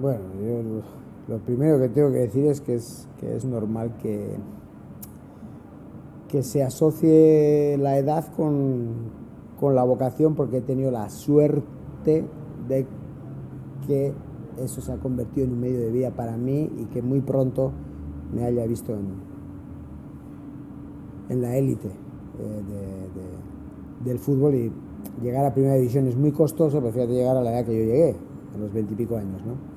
Bueno, yo lo primero que tengo que decir es que es normal que se asocie la edad con la vocación, porque he tenido la suerte de que eso se ha convertido en un medio de vida para mí y que muy pronto me haya visto en la élite del fútbol. Y llegar a primera división es muy costoso, pero fíjate llegar a la edad que yo llegué, a los 20 y pico años, ¿no?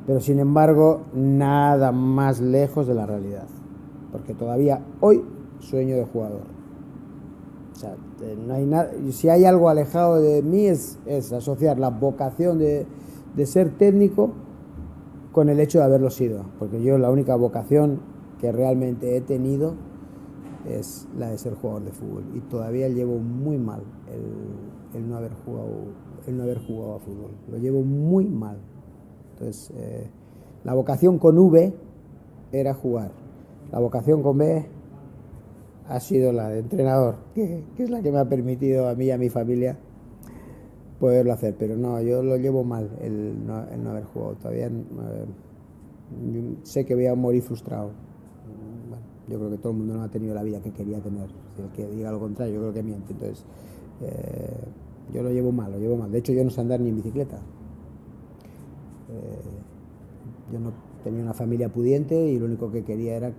Pero sin embargo, nada más lejos de la realidad, porque todavía hoy sueño de jugador. O sea, no hay nada, si hay algo alejado de mí es asociar la vocación de ser técnico con el hecho de haberlo sido, porque yo la única vocación que realmente he tenido es la de ser jugador de fútbol, y todavía llevo muy mal el no haber jugado a fútbol, lo llevo muy mal. Entonces, la vocación con V era jugar, la vocación con B ha sido la de entrenador, que es la que me ha permitido a mí y a mi familia poderlo hacer. Pero no, yo lo llevo mal, el no haber jugado todavía. Sé que voy a morir frustrado. Bueno, yo creo que todo el mundo no ha tenido la vida que quería tener. El que diga lo contrario, yo creo que miente. Entonces, yo lo llevo mal. De hecho, yo no sé andar ni en bicicleta. Yo no tenía una familia pudiente y lo único que quería era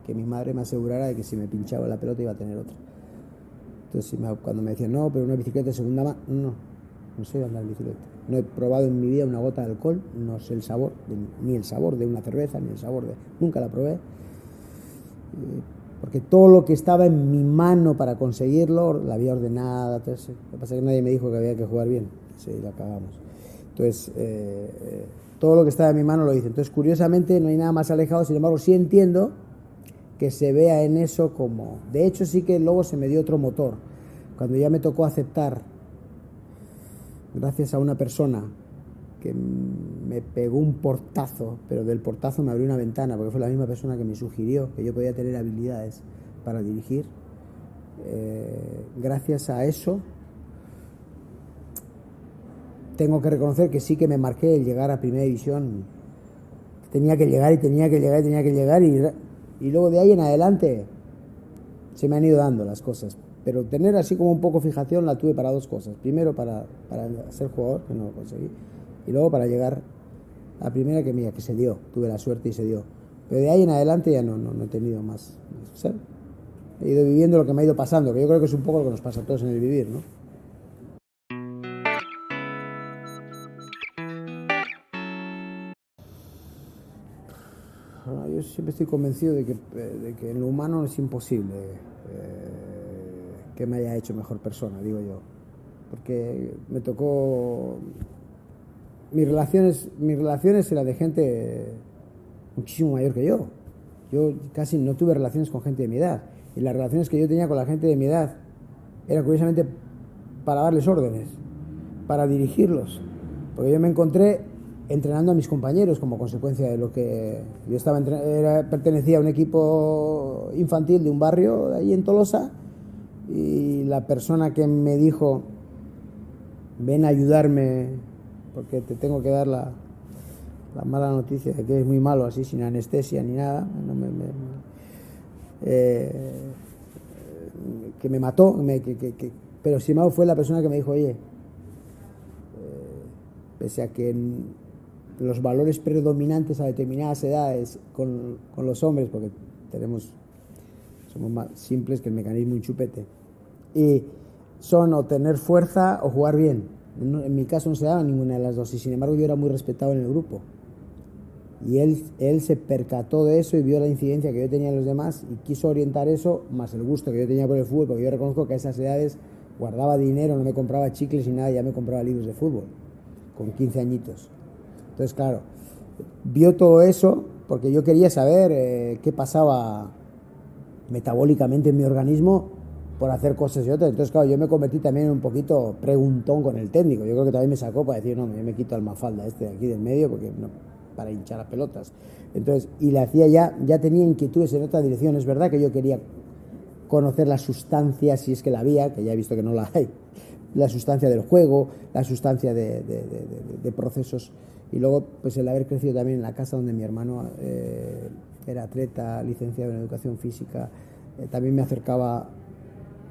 que mi madre me asegurara de que si me pinchaba la pelota iba a tener otra. Entonces, cuando me decían, no, pero una bicicleta de segunda mano, no sé andar en bicicleta. No he probado en mi vida una gota de alcohol, no sé el sabor, ni el sabor de una cerveza, ni el sabor de... Nunca la probé. Porque todo lo que estaba en mi mano para conseguirlo, la había ordenada. Entonces, lo que pasa es que nadie me dijo que había que jugar bien. Sí, la cagamos. Entonces, todo lo que estaba en mi mano lo hice. Entonces, curiosamente, no hay nada más alejado. Sin embargo, sí entiendo que se vea en eso como... De hecho, sí que luego se me dio otro motor. Cuando ya me tocó aceptar, gracias a una persona que me pegó un portazo, pero del portazo me abrió una ventana, porque fue la misma persona que me sugirió que yo podía tener habilidades para dirigir. Gracias a eso, tengo que reconocer que sí que me marqué el llegar a primera división. Tenía que llegar y luego de ahí en adelante se me han ido dando las cosas. Pero tener así como un poco fijación la tuve para dos cosas. Primero para ser jugador, que no lo conseguí, y luego para llegar a primera, que se dio. Tuve la suerte y se dio. Pero de ahí en adelante ya no he tenido más. ¿Sabes? He ido viviendo lo que me ha ido pasando, que yo creo que es un poco lo que nos pasa a todos en el vivir, ¿no? Yo siempre estoy convencido de que en lo humano es imposible que me haya hecho mejor persona, digo yo. Porque me tocó... Mis relaciones eran de gente muchísimo mayor que yo. Yo casi no tuve relaciones con gente de mi edad. Y las relaciones que yo tenía con la gente de mi edad eran curiosamente para darles órdenes, para dirigirlos. Porque yo me encontré entrenando a mis compañeros como consecuencia de lo que yo pertenecía a un equipo infantil de un barrio de ahí en Tolosa, y la persona que me dijo ven a ayudarme porque te tengo que dar la mala noticia de que es muy malo así, sin anestesia ni nada, que me mató, pero sin embargo fue la persona que me dijo, oye, pese a que los valores predominantes a determinadas edades con los hombres, porque somos más simples que el mecanismo y chupete, y son o tener fuerza o jugar bien. En mi caso no se daba ninguna de las dos, y sin embargo yo era muy respetado en el grupo. Y él se percató de eso y vio la incidencia que yo tenía en los demás y quiso orientar eso, más el gusto que yo tenía por el fútbol, porque yo reconozco que a esas edades guardaba dinero, no me compraba chicles ni nada, ya me compraba libros de fútbol, con 15 añitos. Entonces, claro, vio todo eso porque yo quería saber qué pasaba metabólicamente en mi organismo por hacer cosas y otras. Entonces, claro, yo me convertí también en un poquito preguntón con el técnico. Yo creo que también me sacó para decir, no, yo me quito al Mafalda de aquí del medio, porque no, para hinchar las pelotas. Entonces, y le hacía ya tenía inquietudes en otra dirección. Es verdad que yo quería conocer la sustancia, si es que la había, que ya he visto que no la hay, la sustancia del juego, la sustancia de procesos. Y luego, pues el haber crecido también en la casa donde mi hermano era atleta, licenciado en educación física, también me acercaba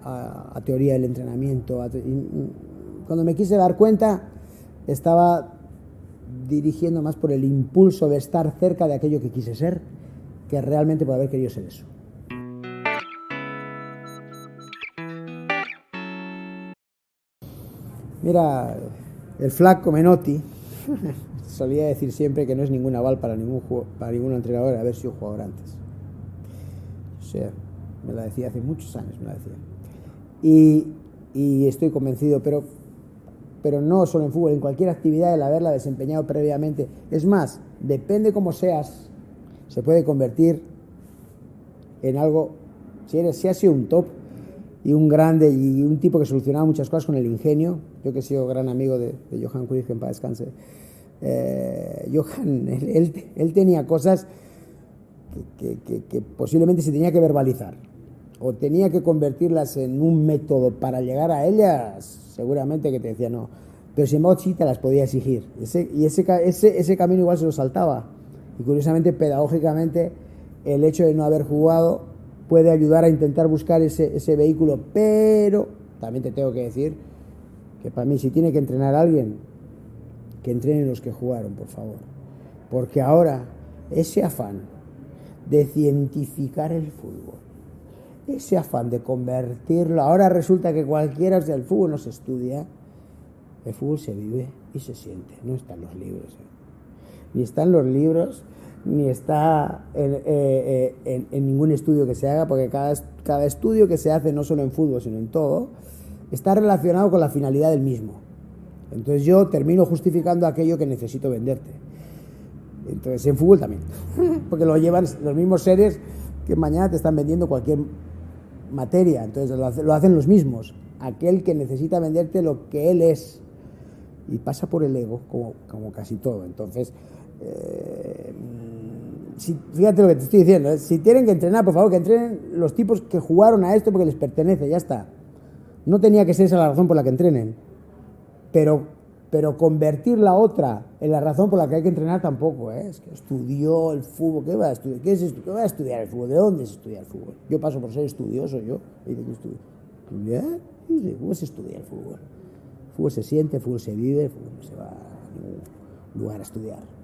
a teoría del entrenamiento. Cuando me quise dar cuenta, estaba dirigiendo más por el impulso de estar cerca de aquello que quise ser, que realmente por haber querido ser eso. Mira, el flaco Menotti solía decir siempre que no es ningún aval para ningún entrenador haber sido jugador antes. O sea, me la decía hace muchos años, me la decía. Y estoy convencido, pero no solo en fútbol, en cualquier actividad, el haberla desempeñado previamente. Es más, depende cómo seas, se puede convertir en algo. Si has sido un top y un grande y un tipo que solucionaba muchas cosas con el ingenio, yo que he sido gran amigo de Johan Cruyff, que en paz descanse, Johan, él tenía cosas que posiblemente se tenía que verbalizar o tenía que convertirlas en un método para llegar a ellas, seguramente que te decía no, pero sin embargo sí te las podía exigir, ese camino igual se lo saltaba, y curiosamente pedagógicamente el hecho de no haber jugado puede ayudar a intentar buscar ese vehículo. Pero también te tengo que decir que para mí, si tiene que entrenar a alguien, que entrenen los que jugaron, por favor, porque ahora ese afán de cientificar el fútbol, ese afán de convertirlo, ahora resulta que cualquiera, el fútbol no se estudia, el fútbol se vive y se siente, no está en los libros, ni está en los libros, ni está en ningún estudio que se haga, porque cada estudio que se hace, no solo en fútbol, sino en todo, está relacionado con la finalidad del mismo. Entonces yo termino justificando aquello que necesito venderte. Entonces en fútbol también, porque lo llevan los mismos seres que mañana te están vendiendo cualquier materia, entonces lo hacen los mismos, aquel que necesita venderte lo que él es, y pasa por el ego, como casi todo. Entonces, fíjate lo que te estoy diciendo, si tienen que entrenar, por favor, que entrenen los tipos que jugaron a esto porque les pertenece, ya está. No tenía que ser esa la razón por la que entrenen, pero convertir la otra en la razón por la que hay que entrenar tampoco, es que estudió el fútbol. ¿Qué va a estudiar? ¿Qué va a estudiar el fútbol? ¿De dónde se estudia el fútbol? Yo paso por ser estudioso, yo. ¿Y de qué estudio? ¿Estudiar? ¿Cómo se estudia el fútbol? El fútbol se siente, el fútbol se vive, el fútbol no se va a ningún lugar a estudiar.